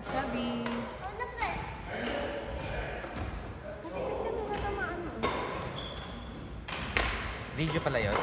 Sabi. Video pala yun?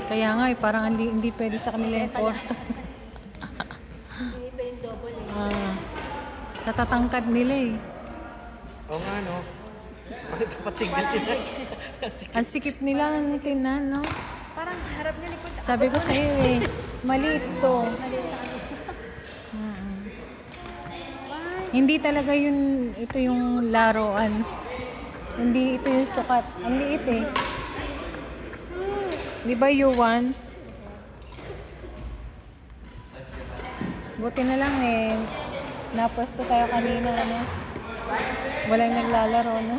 Kaya nga parang hindi pwede sa kanila yung kwarto. Ito yung double Sa tatangkad nila Oo nga, no? Bakit dapat single sila? Ang sikip nila, no? Parang harap niya likod. Sabi ko sa'yo maliit to. Hindi talaga ito yung laruan. Hindi ito yung sukat. Ang liit Di ba Yuan? Buti na lang napwesto tayo kanina, Walang naglalaro, no?